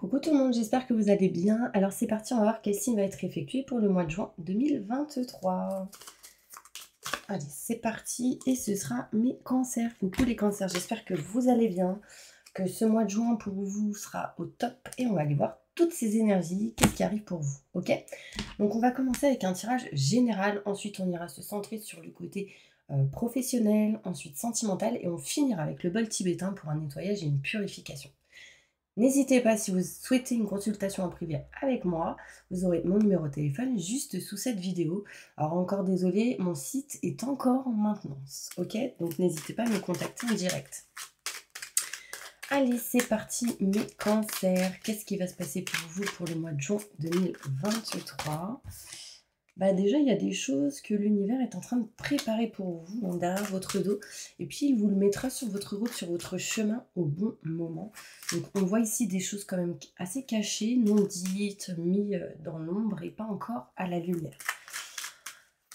Coucou tout le monde, j'espère que vous allez bien. Alors c'est parti, on va voir quel signe va être effectué pour le mois de juin 2023. Allez, c'est parti et ce sera mes cancers. Coucou les cancers, j'espère que vous allez bien, que ce mois de juin pour vous sera au top et on va aller voir toutes ces énergies, qu'est-ce qui arrive pour vous, ok? Donc on va commencer avec un tirage général, ensuite on ira se centrer sur le côté professionnel, ensuite sentimental et on finira avec le bol tibétain pour un nettoyage et une purification. N'hésitez pas, si vous souhaitez une consultation en privé avec moi, vous aurez mon numéro de téléphone juste sous cette vidéo. Alors encore désolé, mon site est encore en maintenance, ok? Donc n'hésitez pas à me contacter en direct. Allez, c'est parti, mes cancers. Qu'est-ce qui va se passer pour vous pour le mois de juin 2023? Bah déjà, il y a des choses que l'univers est en train de préparer pour vous, hein, derrière votre dos. Et puis, il vous le mettra sur votre route, sur votre chemin au bon moment. Donc, on voit ici des choses quand même assez cachées, non dites, mis dans l'ombre et pas encore à la lumière.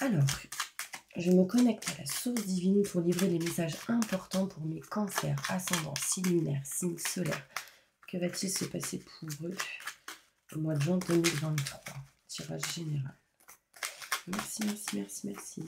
Alors, je me connecte à la source divine pour livrer les messages importants pour mes cancers, ascendants, signes lunaires, signes solaires. Que va-t-il se passer pour eux au mois de juin 2023? Tirage général. Merci, merci, merci, merci.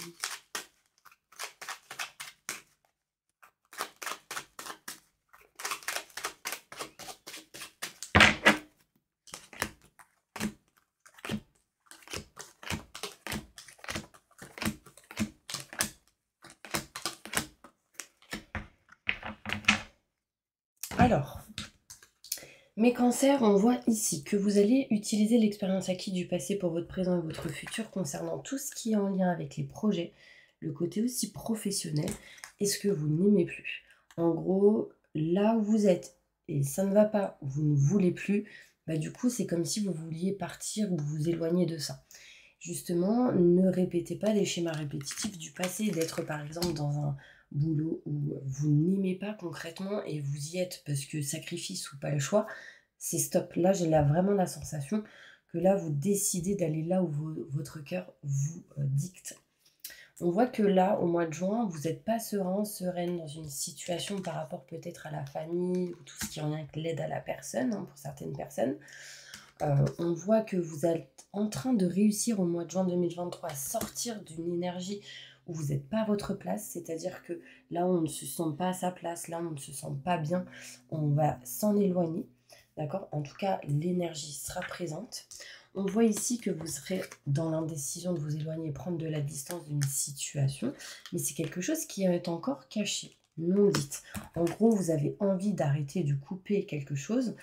Alors, mes cancers, on voit ici que vous allez utiliser l'expérience acquise du passé pour votre présent et votre futur concernant tout ce qui est en lien avec les projets, le côté aussi professionnel et ce que vous n'aimez plus. En gros, là où vous êtes et ça ne va pas, vous ne voulez plus, bah du coup c'est comme si vous vouliez partir ou vous éloigner de ça. Justement, ne répétez pas des schémas répétitifs du passé, d'être par exemple dans un boulot où vous n'aimez pas concrètement et vous y êtes parce que sacrifice ou pas le choix, c'est stop. Là, j'ai vraiment la sensation que là, vous décidez d'aller là où votre cœur vous dicte. On voit que là, au mois de juin, vous n'êtes pas serein, sereine dans une situation par rapport peut-être à la famille ou tout ce qui est en lien avec l'aide à la personne, hein, pour certaines personnes. On voit que vous êtes en train de réussir au mois de juin 2023 à sortir d'une énergie où vous n'êtes pas à votre place, c'est-à-dire que là on ne se sent pas à sa place, là on ne se sent pas bien, on va s'en éloigner, d'accord? En tout cas, l'énergie sera présente. On voit ici que vous serez dans l'indécision de vous éloigner, prendre de la distance d'une situation, mais c'est quelque chose qui est encore caché, non dite. En gros, vous avez envie d'arrêter de couper quelque chose,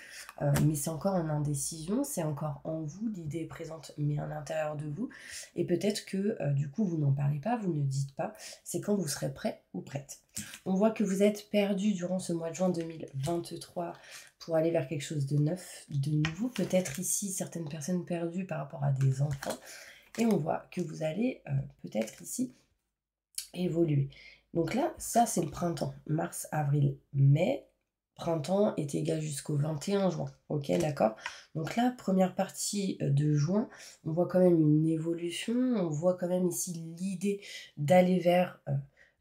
mais c'est encore en indécision, c'est encore en vous, l'idée est présente, mais à l'intérieur de vous. Et peut-être que du coup, vous n'en parlez pas, vous ne dites pas, c'est quand vous serez prêt ou prête. On voit que vous êtes perdu durant ce mois de juin 2023 pour aller vers quelque chose de neuf, de nouveau. Peut-être ici, certaines personnes perdues par rapport à des enfants. Et on voit que vous allez peut-être ici évoluer. Donc là, ça c'est le printemps, mars, avril, mai. Printemps est égal jusqu'au 21 juin, ok, d'accord? Donc là, première partie de juin, on voit quand même une évolution, on voit quand même ici l'idée d'aller vers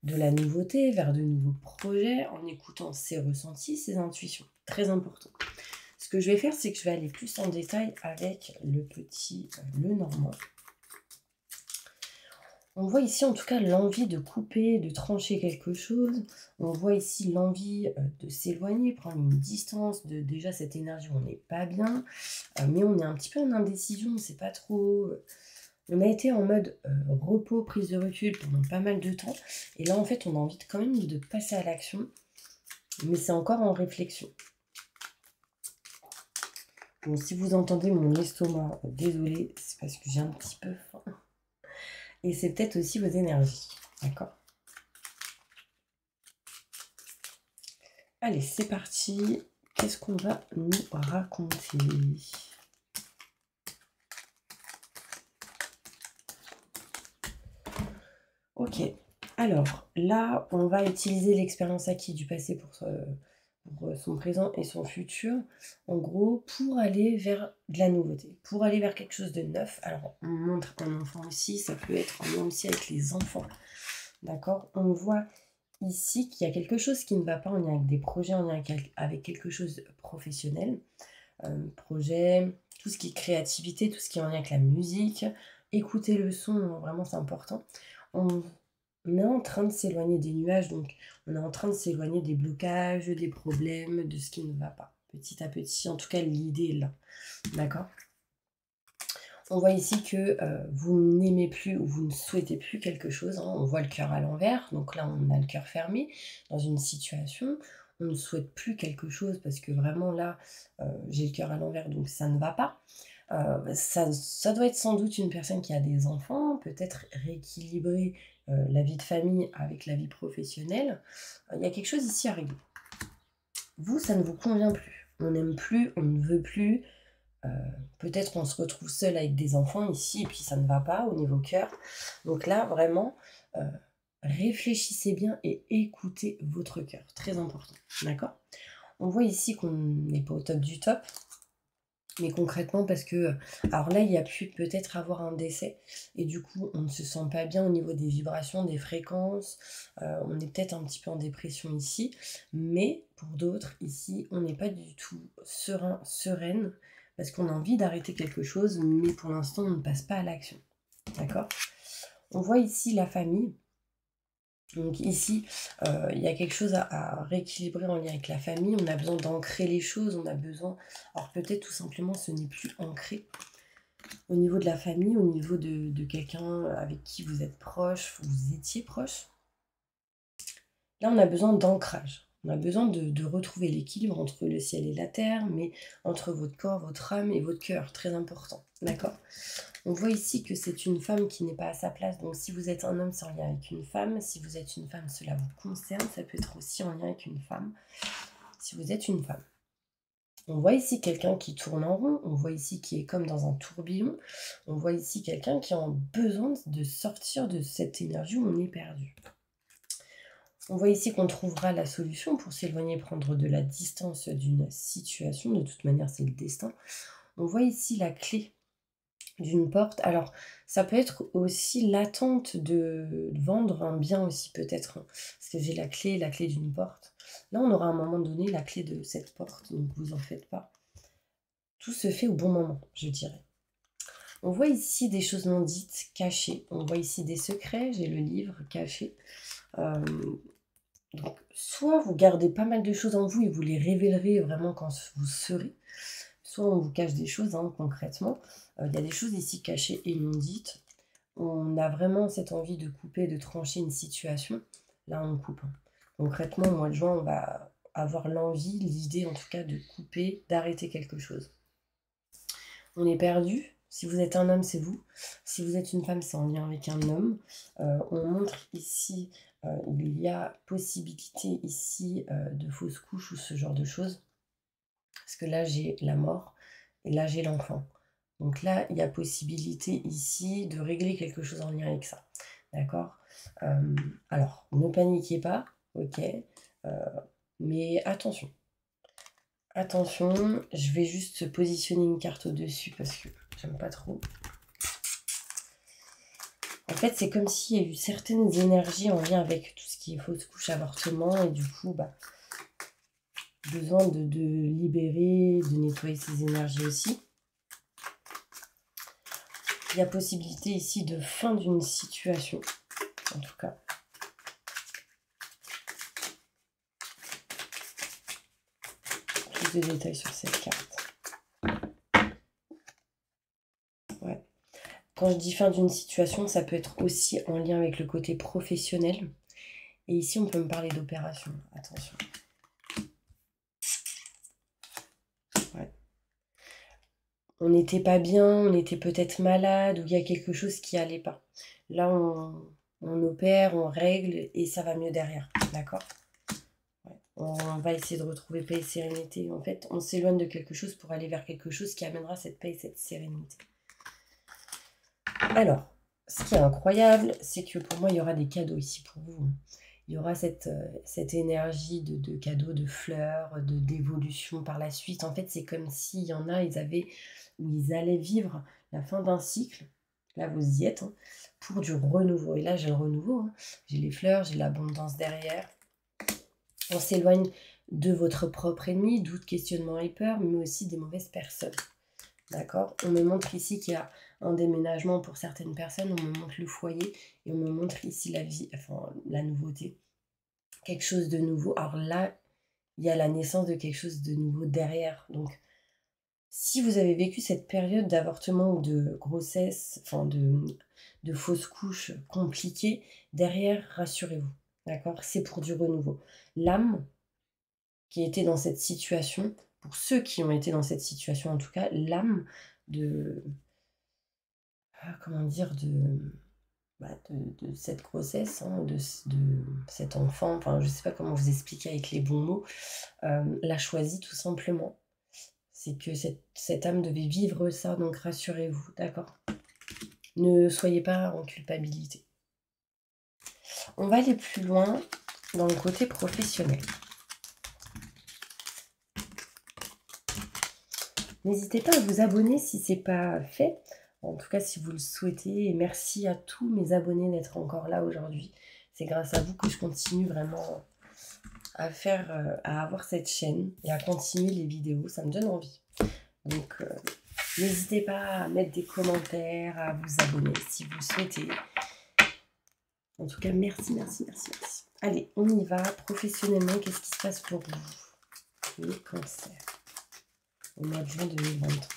de la nouveauté, vers de nouveaux projets, en écoutant ses ressentis, ses intuitions, très important. Ce que je vais faire, c'est que je vais aller plus en détail avec le normand. On voit ici en tout cas l'envie de couper, de trancher quelque chose. On voit ici l'envie de s'éloigner, prendre une distance de déjà cette énergie où on n'est pas bien. Mais on est un petit peu en indécision, on ne sait pas trop. On a été en mode repos, prise de recul pendant pas mal de temps. Et là en fait on a envie quand même de passer à l'action. Mais c'est encore en réflexion. Bon, si vous entendez mon estomac, désolé, c'est parce que j'ai un petit peu faim. Et c'est peut-être aussi vos énergies, d'accord? Allez, c'est parti. Qu'est-ce qu'on va nous raconter? Ok, alors là, on va utiliser l'expérience acquise du passé pour son présent et son futur, en gros, pour aller vers de la nouveauté, pour aller vers quelque chose de neuf. Alors, on montre un enfant aussi, ça peut être en lien aussi avec les enfants, d'accord? On voit ici qu'il y a quelque chose qui ne va pas en lien avec des projets, en lien avec quelque chose de professionnel. projet, tout ce qui est créativité, tout ce qui est en lien avec la musique. Écoutez le son, vraiment c'est important. On est en train de s'éloigner des nuages, donc on est en train de s'éloigner des blocages, des problèmes, de ce qui ne va pas. Petit à petit, en tout cas l'idée est là, d'accord? On voit ici que vous n'aimez plus ou vous ne souhaitez plus quelque chose, hein. On voit le cœur à l'envers, donc là on a le cœur fermé dans une situation. On ne souhaite plus quelque chose parce que vraiment là, j'ai le cœur à l'envers, donc ça ne va pas. Ça doit être sans doute une personne qui a des enfants, peut-être rééquilibrer la vie de famille avec la vie professionnelle. Il y a quelque chose ici à régler. Vous, ça ne vous convient plus. On n'aime plus, on ne veut plus. Peut-être qu'on se retrouve seul avec des enfants ici et puis ça ne va pas au niveau cœur. Donc là, vraiment, réfléchissez bien et écoutez votre cœur. Très important, d'accord? On voit ici qu'on n'est pas au top du top, mais concrètement parce que, alors là, il y a pu peut-être avoir un décès et du coup, on ne se sent pas bien au niveau des vibrations, des fréquences. On est peut-être un petit peu en dépression ici, mais pour d'autres, ici, on n'est pas du tout serein, sereine, parce qu'on a envie d'arrêter quelque chose, mais pour l'instant, on ne passe pas à l'action. D'accord? On voit ici la famille. Donc ici, il y a quelque chose à rééquilibrer en lien avec la famille. On a besoin d'ancrer les choses, on a besoin... Alors peut-être tout simplement, ce n'est plus ancré au niveau de la famille, au niveau de quelqu'un avec qui vous êtes proche, vous étiez proche. Là, on a besoin d'ancrage. On a besoin de retrouver l'équilibre entre le ciel et la terre, mais entre votre corps, votre âme et votre cœur. Très important, d'accord? On voit ici que c'est une femme qui n'est pas à sa place. Donc si vous êtes un homme, c'est en lien avec une femme. Si vous êtes une femme, cela vous concerne. Ça peut être aussi en lien avec une femme. Si vous êtes une femme. On voit ici quelqu'un qui tourne en rond. On voit ici qui est comme dans un tourbillon. On voit ici quelqu'un qui a besoin de sortir de cette énergie où on est perdu. On voit ici qu'on trouvera la solution pour s'éloigner, prendre de la distance d'une situation. De toute manière, c'est le destin. On voit ici la clé d'une porte. Alors, ça peut être aussi l'attente de vendre un bien aussi, peut-être, hein, parce que j'ai la clé d'une porte. Là, on aura à un moment donné la clé de cette porte, donc vous en faites pas. Tout se fait au bon moment, je dirais. On voit ici des choses non dites, cachées. On voit ici des secrets, j'ai le livre caché. Donc, soit vous gardez pas mal de choses en vous et vous les révélerez vraiment quand vous serez, soit on vous cache des choses, hein, concrètement. Il y a des choses ici cachées et non dites. On a vraiment cette envie de couper, de trancher une situation. Là, on coupe. Concrètement, au mois de juin, on va avoir l'envie, l'idée en tout cas, de couper, d'arrêter quelque chose. On est perdu. Si vous êtes un homme, c'est vous. Si vous êtes une femme, c'est en lien avec un homme. On montre ici, il y a possibilité ici de fausses couches ou ce genre de choses. Parce que là, j'ai la mort et là, j'ai l'enfant. Donc là, il y a possibilité ici de régler quelque chose en lien avec ça. D'accord? Alors, ne paniquez pas, ok? Mais attention. Attention, je vais juste positionner une carte au-dessus parce que j'aime pas trop. En fait, c'est comme s'il y a eu certaines énergies en lien avec tout ce qui est fausse couche, avortement, et du coup, besoin de libérer, de nettoyer ces énergies aussi. Il y a possibilité ici de fin d'une situation, en tout cas. Plus de détails sur cette carte. Ouais. Quand je dis fin d'une situation, ça peut être aussi en lien avec le côté professionnel. Et ici, on peut me parler d'opération. Attention. Ouais. On n'était pas bien, on était peut-être malade, ou il y a quelque chose qui n'allait pas. Là, on opère, on règle, et ça va mieux derrière. D'accord? Ouais. On va essayer de retrouver paix et sérénité. En fait, on s'éloigne de quelque chose pour aller vers quelque chose qui amènera cette paix et cette sérénité. Alors, ce qui est incroyable, c'est que pour moi, il y aura des cadeaux ici pour vous. Il y aura cette énergie de cadeaux, de fleurs, d'évolution par la suite. En fait, c'est comme s'il y en a, ils allaient vivre la fin d'un cycle. Là, vous y êtes, hein, pour du renouveau. Et là, j'ai le renouveau. Hein. J'ai les fleurs, j'ai l'abondance derrière. On s'éloigne de votre propre ennemi, doute, questionnement et peur, mais aussi des mauvaises personnes. D'accord? On me montre ici qu'il y a un déménagement pour certaines personnes, on me montre le foyer et on me montre ici la vie, enfin la nouveauté. Quelque chose de nouveau. Alors là, il y a la naissance de quelque chose de nouveau derrière. Donc, si vous avez vécu cette période d'avortement ou de grossesse, enfin de fausse couche compliquée, derrière, rassurez-vous. D'accord? C'est pour du renouveau. L'âme qui était dans cette situation, pour ceux qui ont été dans cette situation en tout cas, l'âme de, comment dire, de cette grossesse, hein, de cet enfant, enfin je sais pas comment vous expliquer avec les bons mots, l'a choisi tout simplement. C'est que cette âme devait vivre ça, donc rassurez-vous, d'accord? Ne soyez pas en culpabilité. On va aller plus loin dans le côté professionnel. N'hésitez pas à vous abonner si ce n'est pas fait. En tout cas, si vous le souhaitez. Et merci à tous mes abonnés d'être encore là aujourd'hui. C'est grâce à vous que je continue vraiment à avoir cette chaîne et à continuer les vidéos. Ça me donne envie. Donc, n'hésitez pas à mettre des commentaires, à vous abonner si vous le souhaitez. En tout cas, merci, merci, merci, merci. Allez, on y va. Professionnellement, qu'est-ce qui se passe pour vous? Les cancers. Au mois de juin 2023.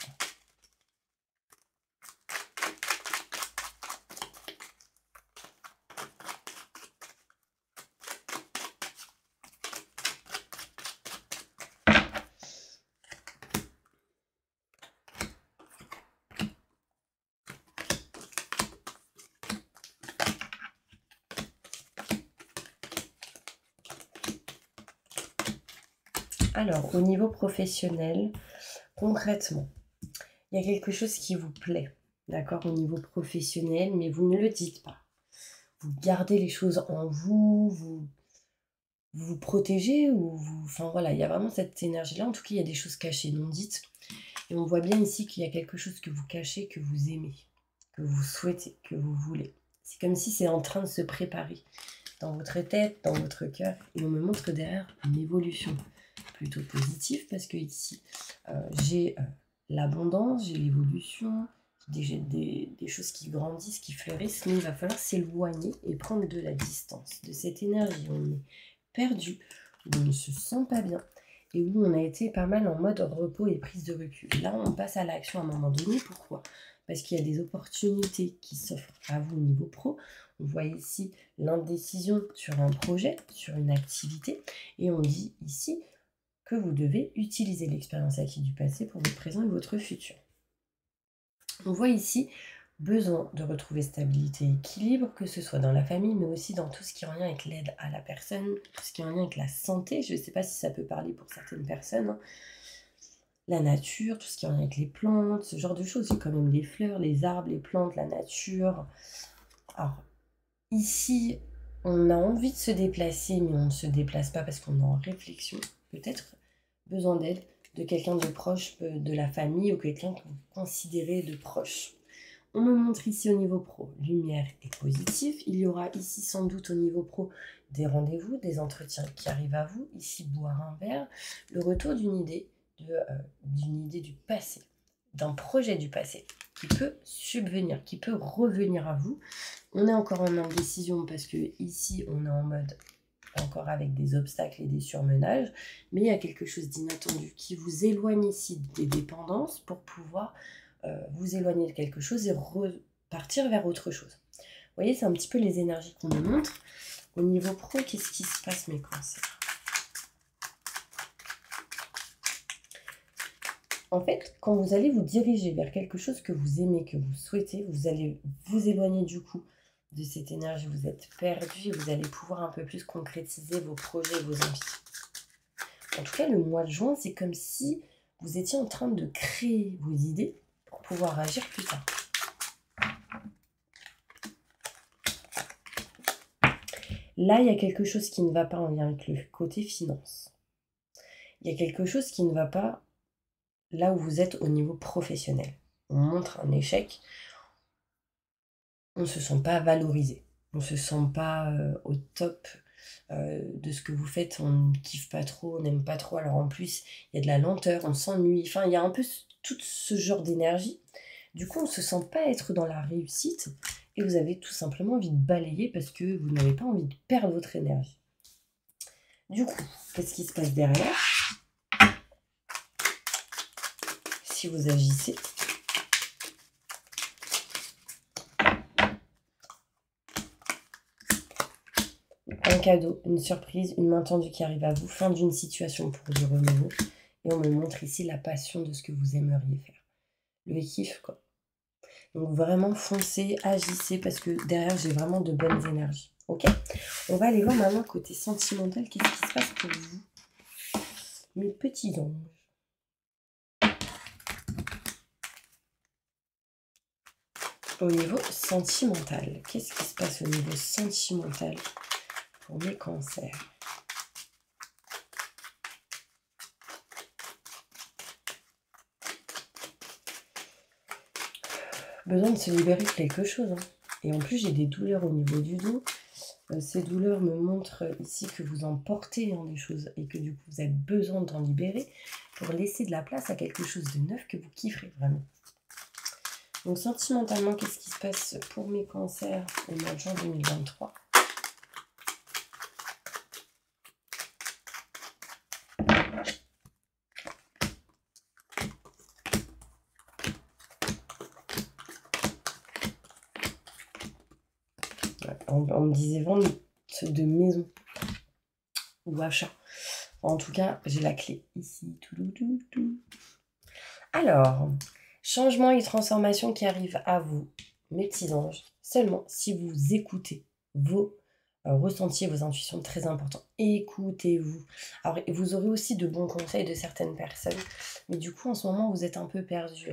Alors, au niveau professionnel, concrètement, il y a quelque chose qui vous plaît, d'accord, au niveau professionnel, mais vous ne le dites pas. Vous gardez les choses en vous, vous protégez, ou vous... Enfin voilà, il y a vraiment cette énergie-là. En tout cas, il y a des choses cachées, non dites. Et on voit bien ici qu'il y a quelque chose que vous cachez, que vous aimez, que vous souhaitez, que vous voulez. C'est comme si c'est en train de se préparer dans votre tête, dans votre cœur. Et on me montre derrière une évolution plutôt positive, parce que ici, j'ai l'abondance, j'ai l'évolution, des choses qui grandissent, qui fleurissent, mais il va falloir s'éloigner et prendre de la distance de cette énergie. On est perdu, où on ne se sent pas bien, et où on a été pas mal en mode repos et prise de recul. Là, on passe à l'action à un moment donné. Pourquoi? Parce qu'il y a des opportunités qui s'offrent à vous au niveau pro. On voit ici l'indécision sur un projet, sur une activité, et on dit ici que vous devez utiliser l'expérience acquise du passé pour votre présent et votre futur. On voit ici besoin de retrouver stabilité et équilibre, que ce soit dans la famille, mais aussi dans tout ce qui est en lien avec l'aide à la personne, tout ce qui est en lien avec la santé. Je ne sais pas si ça peut parler pour certaines personnes, hein. La nature, tout ce qui est en lien avec les plantes, ce genre de choses. Il y a quand même les fleurs, les arbres, les plantes, la nature. Alors, ici, on a envie de se déplacer, mais on ne se déplace pas parce qu'on est en réflexion. Peut-être besoin d'aide de quelqu'un de proche, de la famille, ou quelqu'un que vous considérez de proche. On me montre ici au niveau pro, lumière et positif. Il y aura ici sans doute au niveau pro des rendez-vous, des entretiens qui arrivent à vous. Ici, boire un verre, le retour d'une idée du passé, d'un projet du passé qui peut subvenir, qui peut revenir à vous. On est encore en indécision parce que ici, on est en mode encore avec des obstacles et des surmenages, mais il y a quelque chose d'inattendu qui vous éloigne ici des dépendances pour pouvoir vous éloigner de quelque chose et repartir vers autre chose. Vous voyez, c'est un petit peu les énergies qu'on me montre. Au niveau pro, qu'est-ce qui se passe, mes cancers? En fait, quand vous allez vous diriger vers quelque chose que vous aimez, que vous souhaitez, vous allez vous éloigner du coup de cette énergie. Vous êtes perdu et vous allez pouvoir un peu plus concrétiser vos projets, vos envies. En tout cas, le mois de juin, c'est comme si vous étiez en train de créer vos idées pour pouvoir agir plus tard. Là, il y a quelque chose qui ne va pas en lien avec le côté finance. Il y a quelque chose qui ne va pas là où vous êtes au niveau professionnel. On montre un échec, on ne se sent pas valorisé, on ne se sent pas au top de ce que vous faites, on ne kiffe pas trop, on n'aime pas trop. Alors en plus, il y a de la lenteur, on s'ennuie. Enfin, il y a un peu tout ce genre d'énergie. Du coup, on ne se sent pas être dans la réussite et vous avez tout simplement envie de balayer parce que vous n'avez pas envie de perdre votre énergie. Du coup, qu'est-ce qui se passe derrière? Si vous agissez, un cadeau, une surprise, une main tendue qui arrive à vous, fin d'une situation pour du renouveau. Et on me montre ici la passion de ce que vous aimeriez faire. Le kiff, quoi. Donc vraiment, foncez, agissez, parce que derrière, j'ai vraiment de bonnes énergies. Ok? On va aller voir maintenant côté sentimental, qu'est-ce qui se passe pour vous, mes petits anges. Au niveau sentimental, qu'est-ce qui se passe au niveau sentimental pour mes cancers? Besoin de se libérer de quelque chose. Hein. Et en plus, j'ai des douleurs au niveau du dos. Ces douleurs me montrent ici que vous en portez des choses et que du coup, vous avez besoin d'en libérer pour laisser de la place à quelque chose de neuf que vous kifferez vraiment. Donc, sentimentalement, qu'est-ce qui se passe pour mes cancers au mois de juin 2023? On me disait vendre de maison ou achat. En tout cas, j'ai la clé ici. Alors, changement et transformation qui arrivent à vous, mes petits anges, seulement si vous écoutez vos ressentis, vos intuitions, très important. Écoutez-vous. Alors, vous aurez aussi de bons conseils de certaines personnes, mais du coup, en ce moment, vous êtes un peu perdu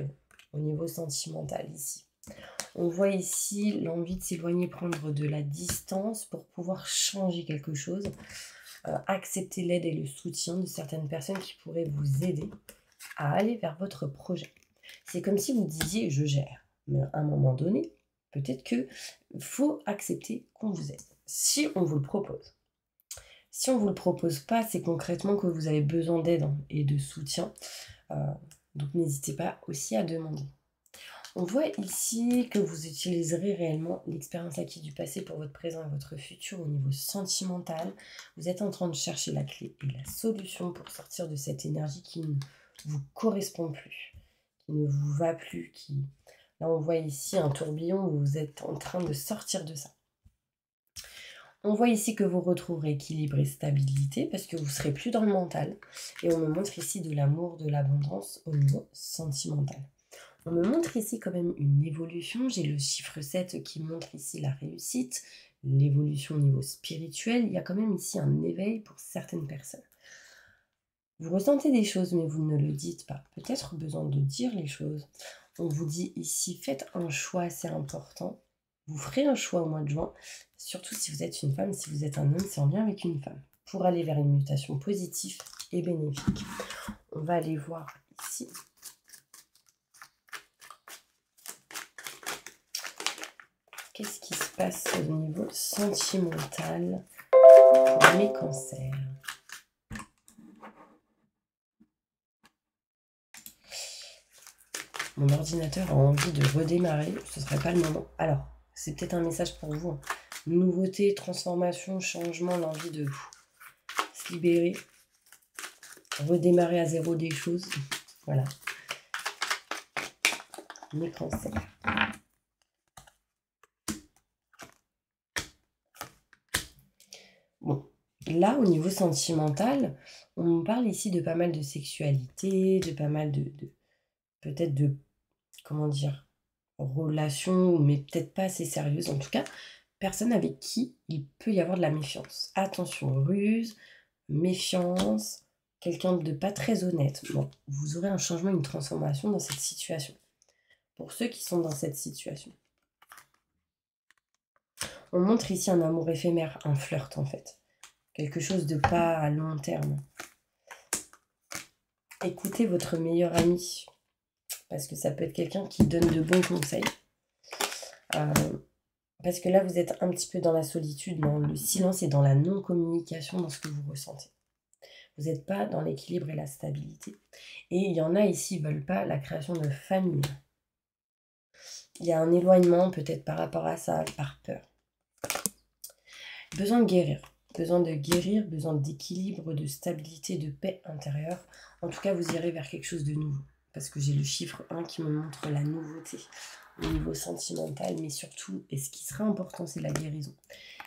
au niveau sentimental ici. On voit ici l'envie de s'éloigner, prendre de la distance pour pouvoir changer quelque chose. Accepter l'aide et le soutien de certaines personnes qui pourraient vous aider à aller vers votre projet. C'est comme si vous disiez « je gère ». Mais à un moment donné, peut-être qu'il faut accepter qu'on vous aide, si on vous le propose. Si on ne vous le propose pas, c'est concrètement que vous avez besoin d'aide et de soutien. Donc n'hésitez pas aussi à demander. On voit ici que vous utiliserez réellement l'expérience acquise du passé pour votre présent et votre futur au niveau sentimental. Vous êtes en train de chercher la clé et la solution pour sortir de cette énergie qui ne vous correspond plus, qui ne vous va plus. Là, on voit ici un tourbillon où vous êtes en train de sortir de ça. On voit ici que vous retrouverez équilibre et stabilité parce que vous ne serez plus dans le mental. Et on me montre ici de l'amour, de l'abondance au niveau sentimental. On me montre ici quand même une évolution. J'ai le chiffre 7 qui montre ici la réussite, l'évolution au niveau spirituel. Il y a quand même ici un éveil pour certaines personnes. Vous ressentez des choses, mais vous ne le dites pas. Peut-être besoin de dire les choses. On vous dit ici, faites un choix assez important. Vous ferez un choix au mois de juin, surtout si vous êtes une femme. Si vous êtes un homme, c'est en lien avec une femme, pour aller vers une mutation positive et bénéfique. On va aller voir ici. Qu'est-ce qui se passe au niveau sentimental pour mes cancers? Mon ordinateur a envie de redémarrer, ce ne serait pas le moment. Alors, c'est peut-être un message pour vous. Hein. Nouveauté, transformation, changement, l'envie de se libérer, redémarrer à zéro des choses. Voilà. Mes cancers. Bon, là, au niveau sentimental, on me parle ici de pas mal de sexualité, de pas mal peut-être de, comment dire, relations, mais peut-être pas assez sérieuses. En tout cas, personne avec qui il peut y avoir de la méfiance. Attention, ruse, méfiance, quelqu'un de pas très honnête. Bon, vous aurez un changement, une transformation dans cette situation. Pour ceux qui sont dans cette situation. On montre ici un amour éphémère, un flirt en fait. Quelque chose de pas à long terme. Écoutez votre meilleur ami. Parce que ça peut être quelqu'un qui donne de bons conseils. Parce que là, vous êtes un petit peu dans la solitude, dans le silence et dans la non-communication dans ce que vous ressentez. Vous n'êtes pas dans l'équilibre et la stabilité. Et il y en a ici qui ne veulent pas la création de famille. Il y a un éloignement peut-être par rapport à ça, par peur. Besoin de guérir. Besoin d'équilibre, de stabilité, de paix intérieure. En tout cas, vous irez vers quelque chose de nouveau. Parce que j'ai le chiffre 1 qui me montre la nouveauté au niveau sentimental, mais surtout, et ce qui sera important, c'est la guérison.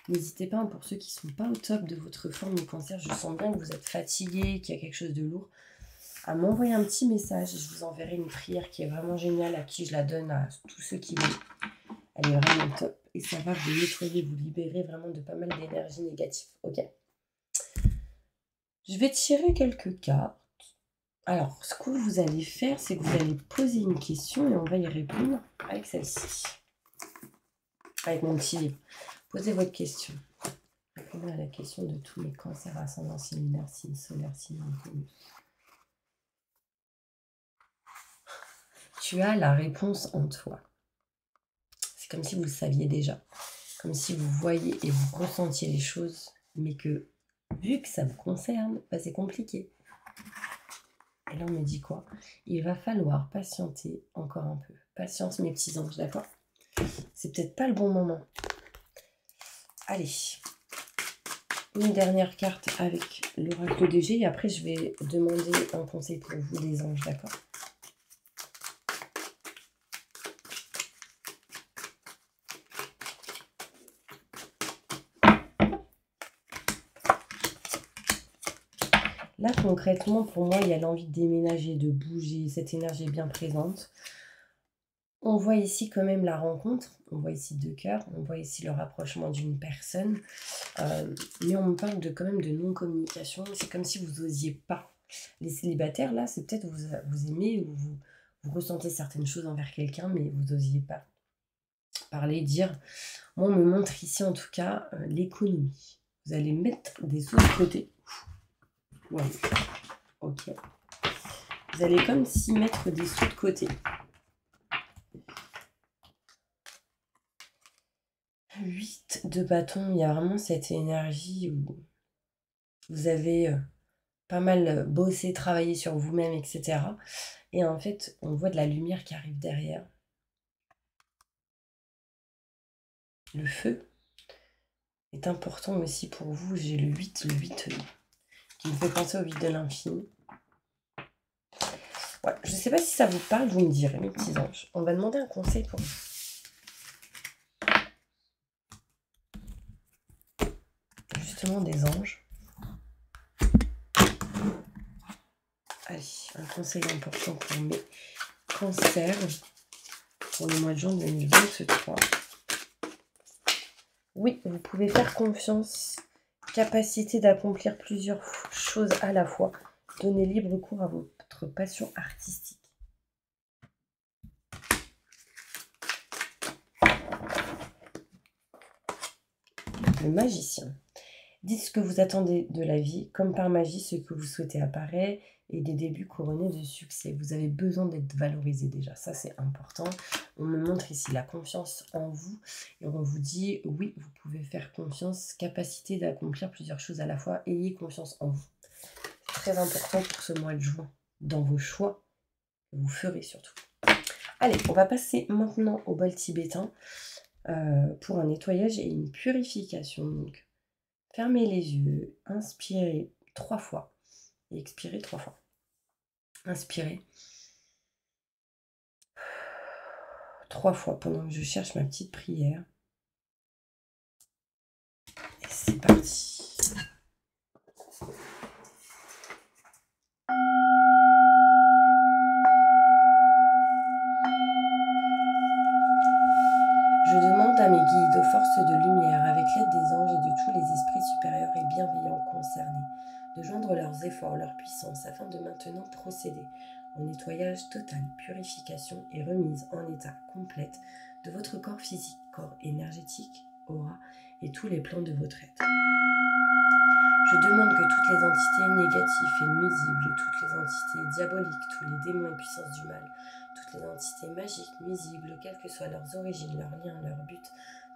N'hésitez pas, pour ceux qui ne sont pas au top de votre forme de cancer, je sens bien que vous êtes fatigué, qu'il y a quelque chose de lourd, à m'envoyer un petit message et je vous enverrai une prière qui est vraiment géniale, à qui je la donne à tous ceux qui veulent. Elle est vraiment top et ça va vous nettoyer, vous libérer vraiment de pas mal d'énergie négative. Ok. Je vais tirer quelques cartes. Alors, ce que vous allez faire, c'est que vous allez poser une question et on va y répondre avec celle-ci. Avec mon petit livre. Posez votre question. Répondez à la question de tous les cancers, ascendants, lunaire, signe solaire, signe inconnu. Tu as la réponse en toi. C'est comme si vous le saviez déjà. Comme si vous voyiez et vous ressentiez les choses, mais que, vu que ça vous concerne, bah c'est compliqué. Et là, on me dit quoi? Il va falloir patienter encore un peu. Patience, mes petits anges, d'accord? C'est peut-être pas le bon moment. Allez. Une dernière carte avec l'oracle de G et après, je vais demander un conseil pour vous, des anges, d'accord? Là, concrètement, pour moi, il y a l'envie de déménager, de bouger. Cette énergie est bien présente. On voit ici quand même la rencontre. On voit ici 2 cœurs. On voit ici le rapprochement d'une personne. Mais on me parle de quand même de non-communication. C'est comme si vous n'osiez pas. Les célibataires, là, c'est peut-être vous aimez ou vous ressentez certaines choses envers quelqu'un, mais vous n'osiez pas parler, dire. Moi, on me montre ici, en tout cas, l'économie. Vous allez mettre des sous de côté. Ouais. Ok. Vous allez comme si mettre des sous de côté. 8 de bâton, il y a vraiment cette énergie où vous avez pas mal bossé, travaillé sur vous-même, etc. Et en fait, on voit de la lumière qui arrive derrière. Le feu est important aussi pour vous. J'ai le 8 qui me fait penser au 8 de l'infini. Ouais, je ne sais pas si ça vous parle, vous me direz, mes petits anges. On va demander un conseil pour vous. Justement, des anges. Allez, un conseil important pour mes cancers pour le mois de juin 2023. Oui, vous pouvez faire confiance. Capacité d'accomplir plusieurs choses à la fois. Donnez libre cours à votre passion artistique. Le magicien. Dites ce que vous attendez de la vie, comme par magie, ce que vous souhaitez apparaît et des débuts couronnés de succès. Vous avez besoin d'être valorisé déjà, ça c'est important. On me montre ici la confiance en vous et on vous dit oui, vous pouvez faire confiance, capacité d'accomplir plusieurs choses à la fois, ayez confiance en vous. C'est très important pour ce mois de juin, dans vos choix, que vous ferez surtout. Allez, on va passer maintenant au bol tibétain pour un nettoyage et une purification. Donc, fermez les yeux, inspirez 3 fois et expirez 3 fois. Inspirez 3 fois pendant que je cherche ma petite prière. Et c'est parti. Je demande à mes guides, aux forces de lumière, avec l'aide des anges et de tous les esprits supérieurs et bienveillants concernés, de joindre leurs efforts, leur puissance, afin de maintenant procéder au nettoyage total, purification et remise en état complète de votre corps physique, corps énergétique, aura et tous les plans de votre être. Je demande que toutes les entités négatives et nuisibles, toutes les entités diaboliques, tous les démons et puissances du mal, toutes les entités magiques, nuisibles, quelles que soient leurs origines, leurs liens, leurs buts,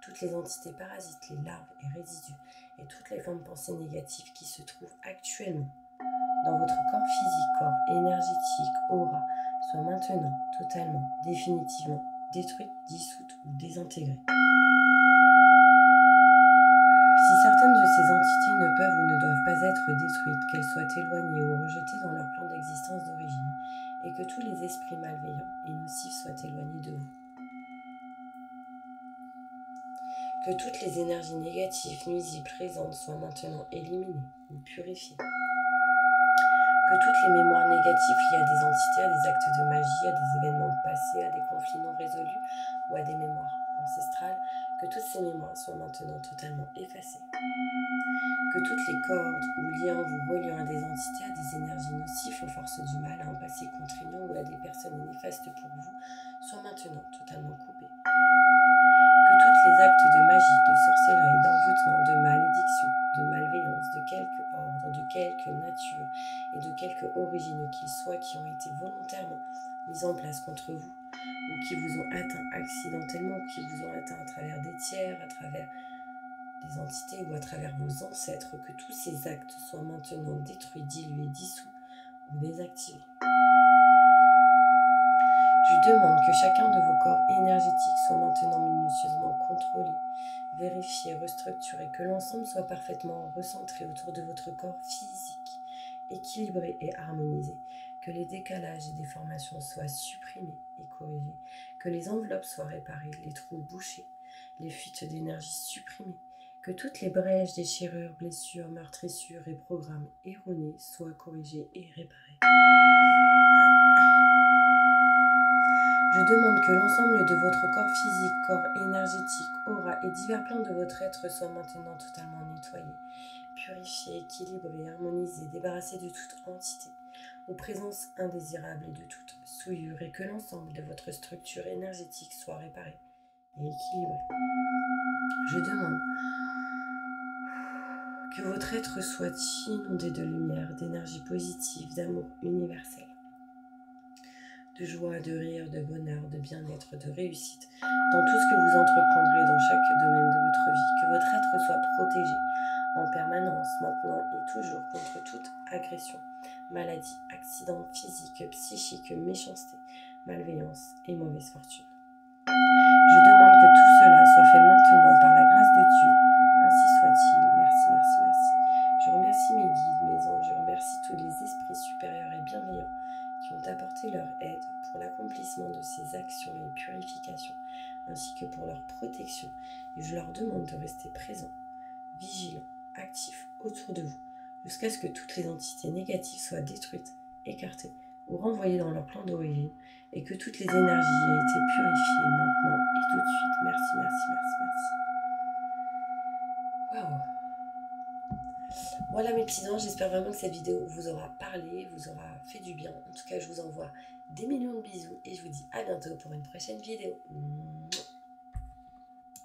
toutes les entités parasites, les larves et résidus et toutes les formes de pensées négatives qui se trouvent actuellement dans votre corps physique, corps énergétique, aura, soient maintenant totalement, définitivement détruites, dissoutes ou désintégrées. Si certaines de ces entités ne peuvent ou ne doivent pas être détruites, qu'elles soient éloignées ou rejetées dans leur plan d'existence d'origine, et que tous les esprits malveillants et nocifs soient éloignés de vous. Que toutes les énergies négatives, nuisibles, présentes soient maintenant éliminées ou purifiées. Que toutes les mémoires négatives liées à des entités, à des actes de magie, à des événements passés, à des conflits non résolus ou à des mémoires ancestrales, que toutes ces mémoires soient maintenant totalement effacées. Que toutes les cordes ou liens vous reliant à des entités, à des énergies nocives, aux forces du mal, à un passé contraignant ou à des personnes néfastes pour vous, soient maintenant totalement coupés. Que tous les actes de magie, de sorcellerie, d'envoûtement, de malédiction, de malveillance, de quelque ordre, de quelque nature et de quelque origine qu'ils soient, qui ont été volontairement mis en place contre vous, ou qui vous ont atteint accidentellement, ou qui vous ont atteint à travers des tiers, à travers des entités ou à travers vos ancêtres, que tous ces actes soient maintenant détruits, dilués, dissous ou désactivés. Je demande que chacun de vos corps énergétiques soit maintenant minutieusement contrôlé, vérifié, restructuré, que l'ensemble soit parfaitement recentré autour de votre corps physique, équilibré et harmonisé, que les décalages et déformations soient supprimés et corrigés, que les enveloppes soient réparées, les trous bouchés, les fuites d'énergie supprimées, que toutes les brèches, déchirures, blessures, meurtrissures et programmes erronés soient corrigés et réparés. Je demande que l'ensemble de votre corps physique, corps énergétique, aura et divers plans de votre être soient maintenant totalement nettoyés, purifiés, équilibrés, harmonisés, débarrassés de toute entité ou présence indésirable et de toute souillure, et que l'ensemble de votre structure énergétique soit réparé et équilibré. Je demande que votre être soit inondé de lumière, d'énergie positive, d'amour universel, de joie, de rire, de bonheur, de bien-être, de réussite, dans tout ce que vous entreprendrez dans chaque domaine de votre vie, que votre être soit protégé en permanence, maintenant et toujours, contre toute agression, maladie, accident physique, psychique, méchanceté, malveillance et mauvaise fortune. Je demande que tout cela soit fait maintenant par la grâce de Dieu, ainsi soit-il. Merci, merci, merci. Je remercie mes guides, mes anges, je remercie tous les esprits supérieurs et bienveillants qui ont apporté leur aide pour l'accomplissement de ces actions et purifications, ainsi que pour leur protection. Et je leur demande de rester présents, vigilants, actifs autour de vous, jusqu'à ce que toutes les entités négatives soient détruites, écartées ou renvoyées dans leur plan d'origine, et que toutes les énergies aient été purifiées maintenant et tout de suite. Merci, merci, merci, merci. Waouh! Voilà mes petits anges, j'espère vraiment que cette vidéo vous aura parlé, vous aura fait du bien. En tout cas, je vous envoie des millions de bisous et je vous dis à bientôt pour une prochaine vidéo.